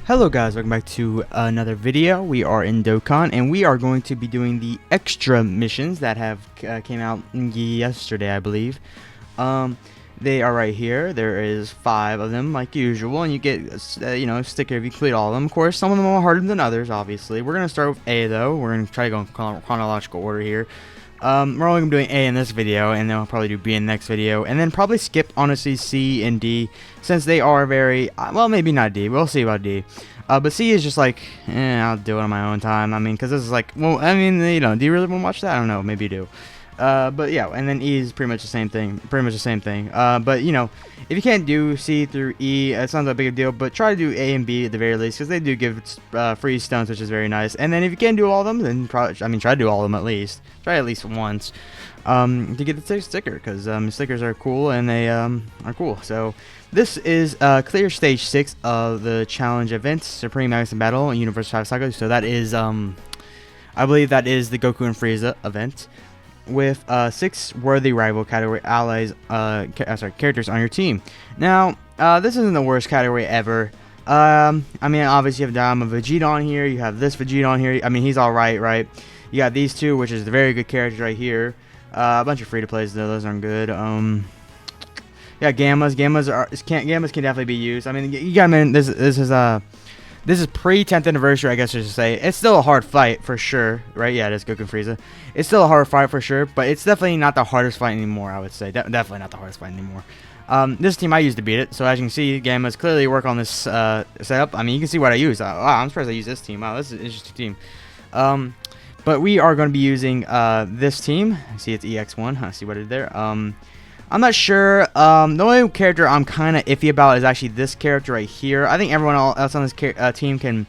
Hello guys, welcome back to another video. We are in Dokkan and we are going to be doing the extra missions that have came out yesterday, I believe. They are right here. There is 5 of them like usual, and you get a sticker if you complete all of them. Of course, some of them are harder than others, obviously. We're going to start with A though. We're going to try to go in chronological order here. We're only going to be doing A in this video, and then we'll probably do B in the next video, and then probably skip, honestly, C and D, since they are very, well, maybe not D, we'll see about D. But C is just like, I'll do it on my own time, I mean, because this is like, well, I mean, do you really want to watch that? I don't know, maybe you do. But yeah, and then E is pretty much the same thing, but, if you can't do C through E, it's not that big a deal, but try to do A and B at the very least, because they do give free stones, which is very nice. And then if you can't do all of them, then try to do all of them at least. Try at least once to get the sticker, because stickers are cool, and they are cool. So this is clear stage 6 of the challenge event, Supreme Magazine Battle, Universe 5 Saga. So that is, I believe that is the Goku and Frieza event, with 6 worthy rival category allies, characters on your team. Now, this isn't the worst category ever. I mean, obviously you have Diamond Vegeta on here. You have this Vegeta on here. I mean, he's all right, right? You got these two, which is the very good characters right here. A bunch of free to plays though; those aren't good. Yeah, Gammas can definitely be used. I mean, you got this is pre-10th anniversary, I guess I should say. It's still a hard fight for sure, right? Yeah, it is Goku and Frieza. It's still a hard fight for sure, but it's definitely not the hardest fight anymore, I would say. Definitely not the hardest fight anymore. This team I used to beat it, so as you can see, Gammas clearly work on this setup. I mean, you can see what I use. Wow, I'm surprised I use this team. Wow, this is an interesting team. But we are going to be using this team. See, it's EX1. I see what I did there. I'm not sure. The only character I'm kind of iffy about is actually this character right here. I think everyone else on this team can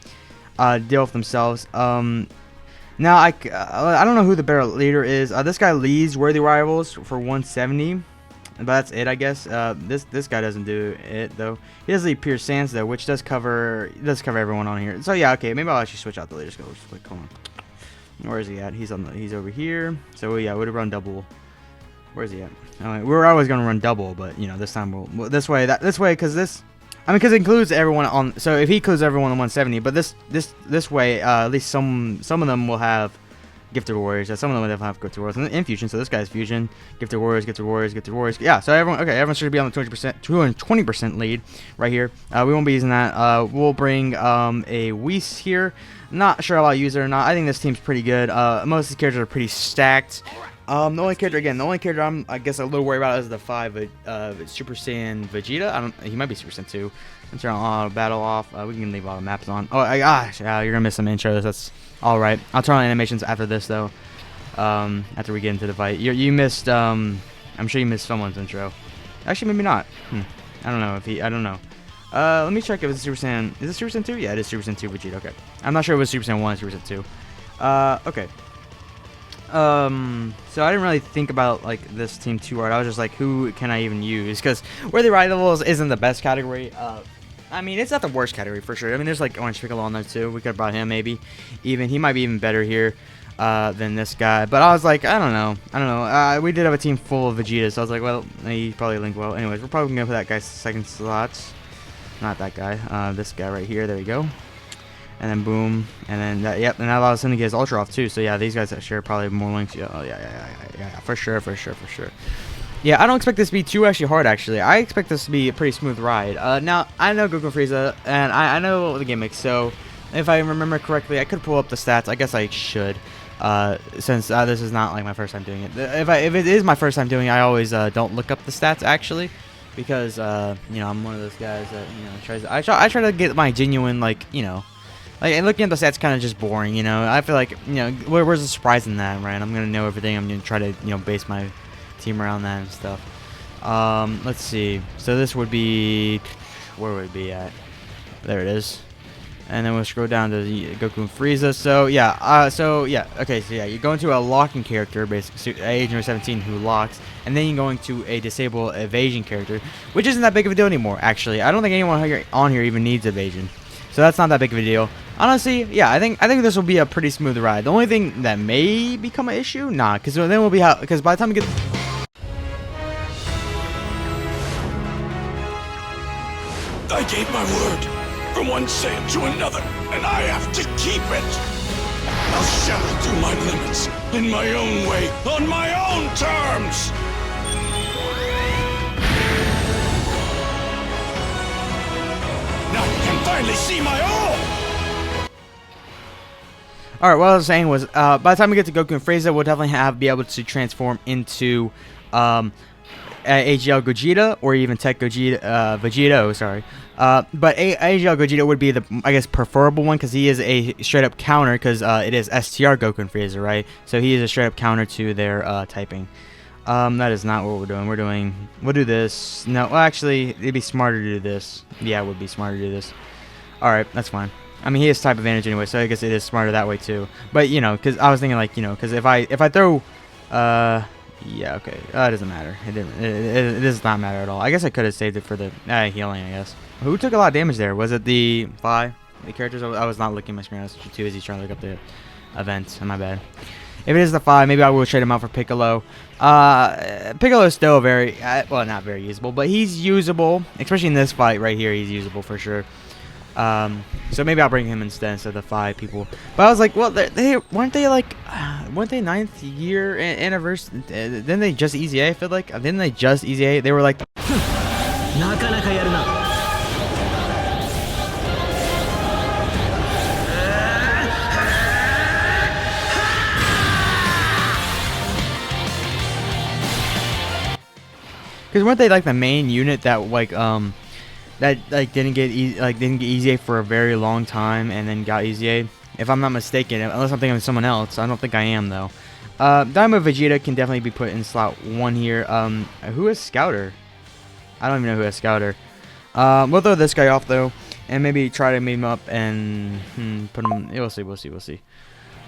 deal with themselves. Now, I don't know who the better leader is. This guy leads worthy rivals for 170. But that's it, I guess. This guy doesn't do it though. He does lead Pure Sands though, which does cover everyone on here. So yeah, okay, maybe I'll actually switch out the leaders. Go, like, hold on. Where is he at? He's over here. So yeah, would have run double. Where's he at? We're always gonna run double, but this time we'll this way because this, I mean, because it includes everyone on. So if he includes everyone on 170, but this way, at least some of them will have Gifted Warriors. Some of them will definitely have Gifted Warriors in Fusion. So this guy's Fusion, Gifted Warriors, Gifted Warriors, Gifted Warriors. Yeah. So everyone should be on the 220% lead right here. We won't be using that. We'll bring a Whis here. Not sure I'll use it or not. I think this team's pretty good. Most of the characters are pretty stacked. The only character I'm, I guess, a little worried about is the 5 Super Saiyan Vegeta. He might be Super Saiyan 2. I'm turn auto battle off. We can leave all the maps on. Oh, gosh, you're gonna miss some intros. That's all right. I'll turn on animations after this though. After we get into the fight, you missed. I'm sure you missed someone's intro. Actually, maybe not. I don't know if he. I don't know. Let me check if it's Super Saiyan. Is it Super Saiyan 2? Yeah, it is Super Saiyan 2 Vegeta. Okay. I'm not sure if it was Super Saiyan 1 or Super Saiyan 2. Okay. So I didn't really think about like this team too hard. I was just like, who can I even use? Because worthy rivals isn't the best category. I mean, it's not the worst category for sure. I mean, there's like Orange Piccolo on there too. We could have brought him maybe. He might be even better here than this guy. But I was like, I don't know. We did have a team full of Vegeta, so I was like, well, he probably linked well. Anyways, we're probably gonna put that guy's second slot. Not that guy. This guy right here. There we go. And then boom, and then that, yep, and that allows him to get his ultra off too. So yeah, these guys share probably more links. Yeah, oh yeah, for sure. Yeah, I don't expect this to be too actually hard. Actually, I expect this to be a pretty smooth ride. Now I know Goku and Frieza, and I know the gimmicks. So if I remember correctly, I could pull up the stats. I guess I should, since this is not like my first time doing it. If it is my first time doing it, I always don't look up the stats actually, because I'm one of those guys that I try to get my genuine like, looking at the stats kind of just boring, I feel like, where's the surprise in that, right? I'm going to know everything. I'm going to try to, base my team around that and stuff. Let's see. So this would be, where would it be at? There it is. And then we'll scroll down to Goku and Frieza. So, yeah. Okay, so yeah, you go into a locking character, basically, age number 17, who locks. And then you go into a disable evasion character, which isn't that big of a deal anymore, actually. I don't think anyone on here even needs evasion. So that's not that big of a deal. Honestly, yeah, I think this will be a pretty smooth ride. The only thing that may become an issue, because then we'll be because by the time we get. I gave my word. from one Saiyan to another, and I have to keep it. I'll shatter through my limits, in my own way, on my own terms. Now you can finally see my all! Alright, what I was saying was, by the time we get to Goku and Frieza, we'll definitely be able to transform into AGL Gogeta, or even Tech Gogeta, Vegito, sorry. But AGL Gogeta would be the, I guess, preferable one, because he is a straight-up counter, because it is STR Goku and Frieza, right? So he is a straight-up counter to their typing. That is not what we're doing. We'll do this. No, well, actually, it'd be smarter to do this. Yeah, it would be smarter to do this. Alright, that's fine. I mean, he has type advantage anyway, so I guess it is smarter that way too. But, you know, because I was thinking, like, you know, because if I throw, yeah, okay, it doesn't matter. It does not matter at all. I guess I could have saved it for the healing, I guess. Who took a lot of damage there? Was it the Vi? The characters? I was not looking at my screen. I was too busy trying to look up the events. My bad. If it is the 5, maybe I will trade him out for Piccolo. Piccolo is still very, well, not very usable, but he's usable, especially in this fight right here. He's usable for sure. So maybe I'll bring him instead of the 5 people. But I was like, well, they weren't they 9th year anniversary? Didn't they just easy A? I feel like didn't they just easy A? They were like. Because weren't they like the main unit that didn't get easy A for a very long time and then got easy A? If I'm not mistaken, unless I'm thinking of someone else. I don't think I am though. Daima Vegeta can definitely be put in slot 1 here. Who is Scouter? I don't even know who is Scouter. We'll throw this guy off though, and maybe try to move him up and put him. We'll see.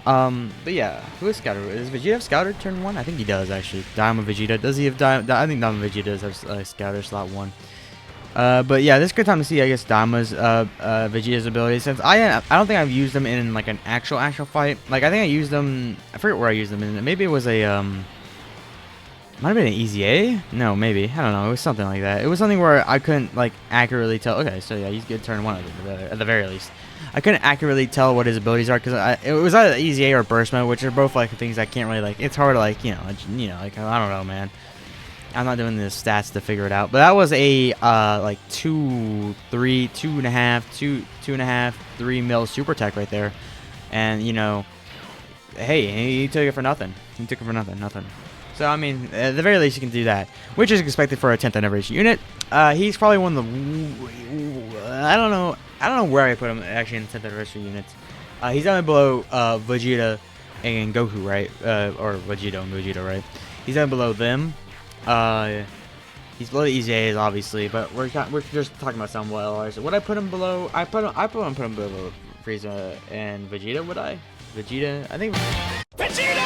But yeah, who is Scouter? Does Vegeta have Scouter turn 1? I think he does actually. Daima Vegeta. Does he have I think Daima Vegeta does have Scouter slot 1. But yeah, this is a good time to see, I guess, Daima's Vegeta's abilities, since I don't think I've used them in like an actual fight. Like I think I used them. I forget where I used them in. Maybe it was a might have been an easy A. No, maybe, I don't know. It was something like that. It was something where I couldn't like accurately tell. Okay, so yeah, he's good turn 1 at the very least. I couldn't accurately tell what his abilities are because it was either easy A or burst mode, which are both like things I can't really like. It's hard to like like I don't know, man. I'm not doing the stats to figure it out, but that was a like 2, 3, 2.5, 3 mil super tech right there, and you know, hey, he took it for nothing. Nothing. So I mean, at the very least, you can do that, which is expected for a 10th anniversary unit. He's probably one of the I don't know where I put him actually in 10th anniversary units. He's only below Vegeta and Goku, right? Or Vegito and Gogeta, right? He's only below them. He's below the easy A's obviously, but we're just talking about some LRs. So would I put him below? I put him below Frieza and Vegeta. Would I? Vegeta? I think. Vegeta!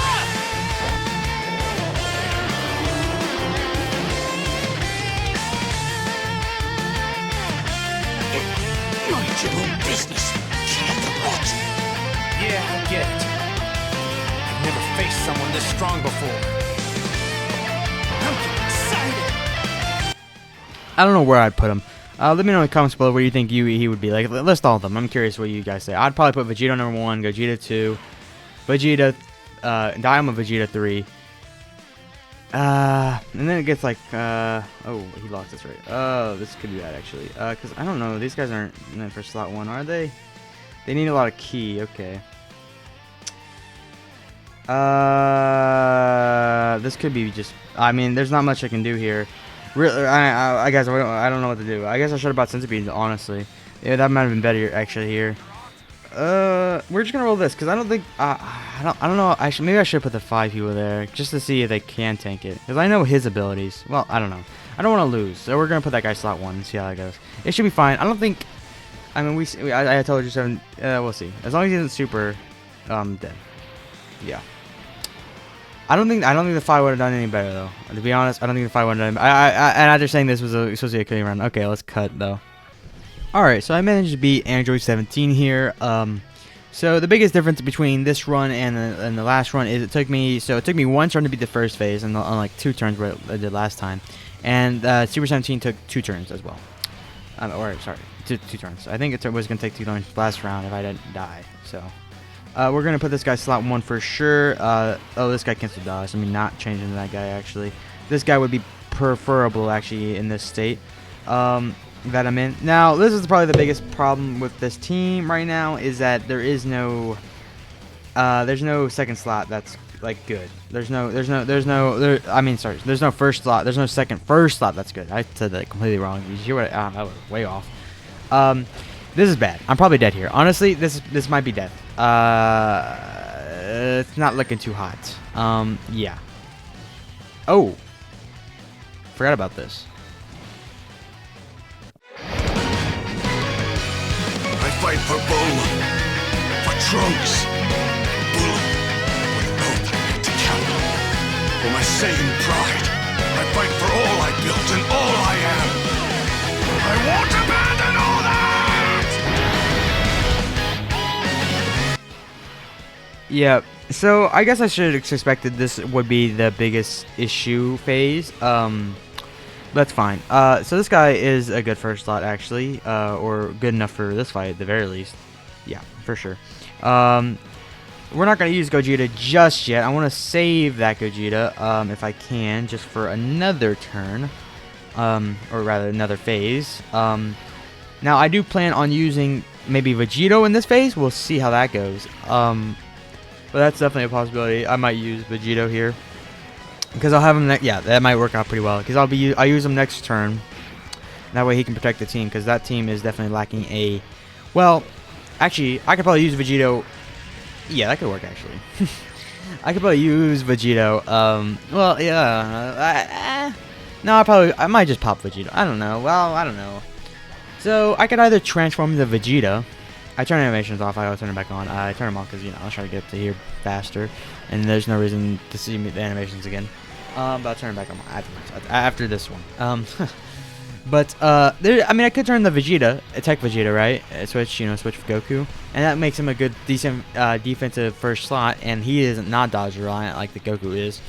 Mind your own business. What? Yeah, I get it. I've never faced someone this strong before. I'm getting excited. I don't know where I'd put him. Let me know in the comments below where you think he would be. Like, list all of them. I'm curious what you guys say. I'd probably put Vegeta number 1, Gogeta 2, Vegeta, Daima Vegeta 3. And then it gets like, oh, he lost this right. Oh, this could be bad actually. Because I don't know, these guys aren't meant for slot 1, are they? They need a lot of ki, okay. This could be just, I mean, there's not much I can do here. Really, I guess I don't know what to do. I guess I should have bought Centipede, honestly. Yeah, that might have been better actually here. We're just gonna roll this because I don't think I don't know. Maybe I should put the 5 people there just to see if they can tank it because I know his abilities. Well, I don't know. I don't want to lose, so we're gonna put that guy slot 1 and see how that goes. It should be fine. I don't think. I mean, I told you 7. We'll see. As long as he isn't super dead. Yeah. I don't think the 5 would have done any better though. To be honest, I don't think the 5 would have done. And after saying this was supposed to be a killing run. Okay, let's cut though. Alright, so I managed to beat Android 17 here. So the biggest difference between this run and the last run is it took me 1 turn to beat the first phase, and on like 2 turns what I did last time. And Super 17 took 2 turns as well. Or sorry, two turns. I think it was gonna take 2 turns last round if I didn't die. So we're gonna put this guy slot 1 for sure. Oh, this guy cancel dodge. I mean, not changing that guy actually. This guy would be preferable actually in this state that I'm in. Now, this is probably the biggest problem with this team right now is that there's no second slot that's like good. There's no first slot. There's no first slot that's good. I said that completely wrong. You hear what? I was way off. This is bad. I'm probably dead here. Honestly, this might be death. It's not looking too hot. Yeah. Oh. Forgot about this. I fight for Bulma, for Trunks, Bulma, with oath I make to count. For my Saiyan pride, I fight for all I built and all I am. I won't abandon all that! Yeah, so I guess I should have expected this would be the biggest issue phase. That's fine. So this guy is a good first slot actually, or good enough for this fight at the very least. Yeah, for sure. We're not gonna use Gogeta just yet. I want to save that Gogeta, if I can, just for another turn, or rather another phase. Now I do plan on using maybe Vegito in this phase. We'll see how that goes. But that's definitely a possibility. I might use Vegito here. Because I'll have him, yeah, that might work out pretty well. Because I'll use him next turn. That way he can protect the team. Because that team is definitely lacking a, well, actually, I could probably use Vegito. Yeah, that could work actually. I could probably use Vegito. Well, yeah. No, I might just pop Vegito. I don't know. Well, I don't know. So I could either transform the Vegeta. I turn animations off. I turn it back on. I turn them off because, you know, I was trying to get to here faster, and there's no reason to see the animations again. But I'll turn it back on after this one. But I mean, I could turn the Vegeta, attack Vegeta, right? Switch for Goku, and that makes him a good, decent defensive first slot, and he is not dodge reliant like the Goku is.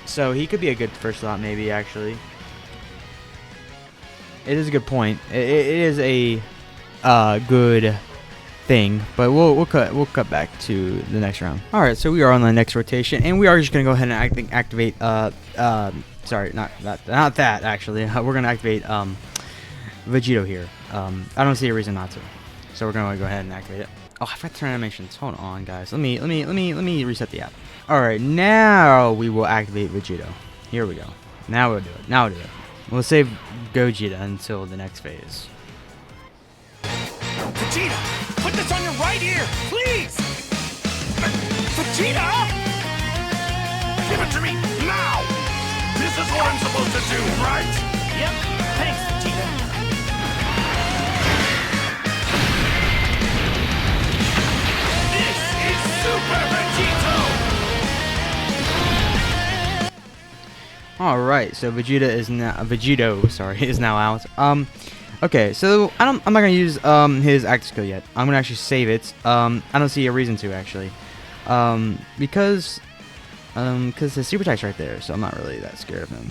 So he could be a good first slot, maybe actually. It is a good point. It is a good thing, but we'll cut back to the next round. All right, so we are on the next rotation, and we are just gonna go ahead and activate. Sorry, not that actually. We're gonna activate Vegito here. I don't see a reason not to, so we're gonna go ahead and activate it. Oh, I forgot to turn animations. Hold on, guys. Let me reset the app. All right, now we will activate Vegito. Here we go. Now we'll do it. We'll save Gogeta until the next phase. Vegeta, put this on your right ear, please! Vegeta! Give it to me now! This is what I'm supposed to do, right? Yep, thanks, Vegeta. This is Super Vegito! Alright, so Vegito is now out. Okay, so I'm not gonna use his active skill yet. I'm gonna actually save it. I don't see a reason to actually. Because his super attack's right there, so I'm not really that scared of him.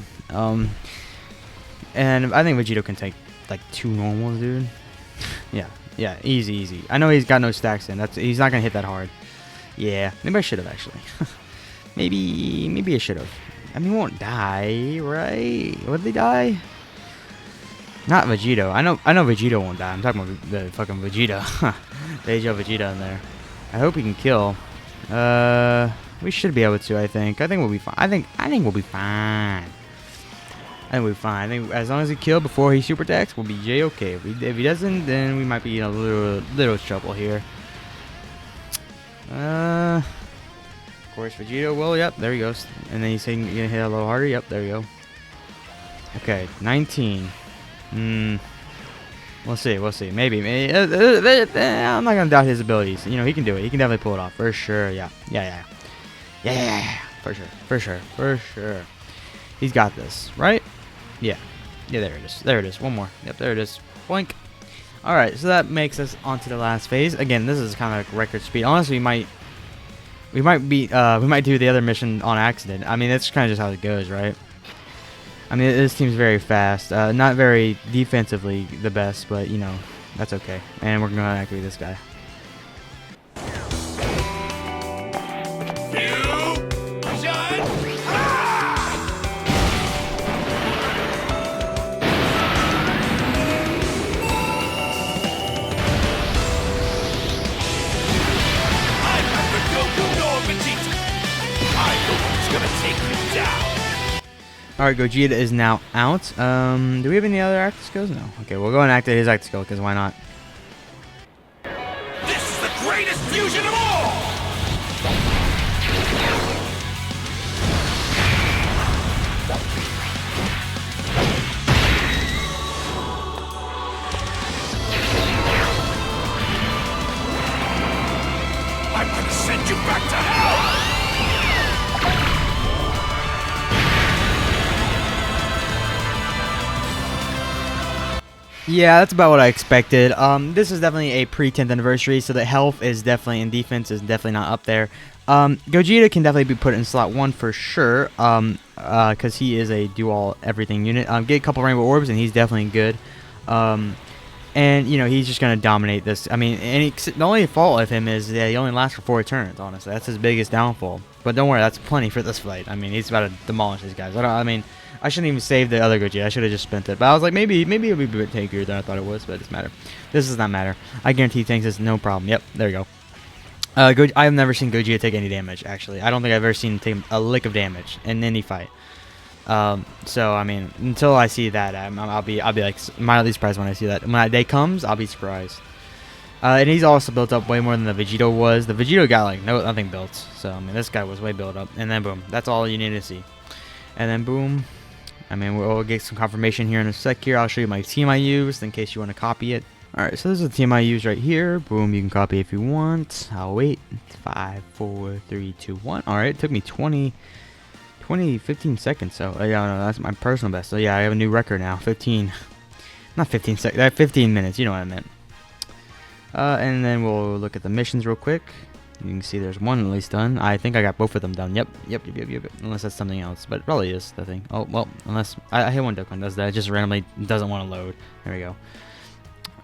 And I think Vegito can take like 2 normals, dude. Yeah, easy. I know he's got no stacks in. He's not gonna hit that hard. Yeah, maybe I should have actually. maybe I should have. I mean, he won't die, right? Would they die? Not Vegito. I know Vegito won't die. I'm talking about the fucking Vegeta. The age of Vegeta in there. I hope he can kill. We should be able to. I think we'll be fine. I think we'll be fine. I think as long as he kills before he super attacks, we'll be J-okay. If he doesn't, then we might be in a little trouble here. Of course, Vegito. Well, yep, there he goes. And then he's saying you're gonna hit a little harder. Yep, there we go. Okay, 19. We'll see. Maybe. I'm not gonna doubt his abilities. You know, he can do it. He can definitely pull it off for sure. Yeah. For sure. He's got this, right? Yeah. There it is. One more. Yep, there it is. Boink. All right, so that makes us onto the last phase. Again, this is kind of like record speed. Honestly, we might do the other mission on accident. I mean, that's kind of just how it goes, right? I mean, this team's very fast. Not very defensively the best, but you know, that's okay. And we're gonna activate this guy. Alright, Gogeta is now out. Do we have any other active skills? No. Okay, we'll go and activate his active skill, because why not? This is the greatest fusion of all! I'm gonna send you back to hell! Yeah, that's about what I expected. This is definitely a pre-10th anniversary, so the health is definitely, and defense is definitely not up there. Gogeta can definitely be put in slot 1 for sure, because he is a do-all everything unit. Get a couple rainbow orbs, and he's definitely good. And, you know, he's just going to dominate this. I mean, and the only fault of him is that he only lasts for 4 turns, honestly. That's his biggest downfall. But don't worry, that's plenty for this fight. I mean, he's about to demolish these guys. I mean, I shouldn't even save the other Gogeta. I should have just spent it. But I was like, maybe it'll be a bit tankier than I thought it was, but it doesn't matter. This does not matter. I guarantee tanks is no problem. Yep, there you go. I have never seen Gogeta take any damage, actually. I don't think I've ever seen him take a lick of damage in any fight. So I mean, until I see that, I'll be like mildly surprised when I see that. When that day comes, I'll be surprised. And he's also built up way more than the Vegito was. The Vegito got like nothing built. So I mean, this guy was way built up. And then boom, that's all you need to see. And then boom. I mean, we'll get some confirmation here in a sec. Here, I'll show you my team I used in case you want to copy it. Alright, so this is the team I used right here. Boom, you can copy if you want. I'll wait. 5, 4, 3, 2, 1. Alright, it took me 15 seconds. So, yeah, no, that's my personal best. So, yeah, I have a new record now. 15. Not 15 seconds. 15 minutes. You know what I meant. And then we'll look at the missions real quick. You can see there's one at least done. I think I got both of them done. Yep. Unless that's something else. But it probably is the thing. Oh, well, unless... I hate when Dokkan does that. It just randomly doesn't want to load. There we go.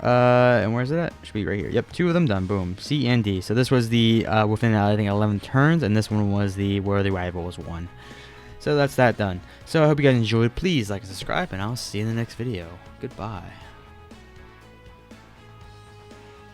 And where's it at? Should be right here. Yep, 2 of them done. Boom. C and D. So this was the within I think 11 turns, and this one was the where the rival was 1. So that's that done. So I hope you guys enjoyed. Please like and subscribe, and I'll see you in the next video. Goodbye.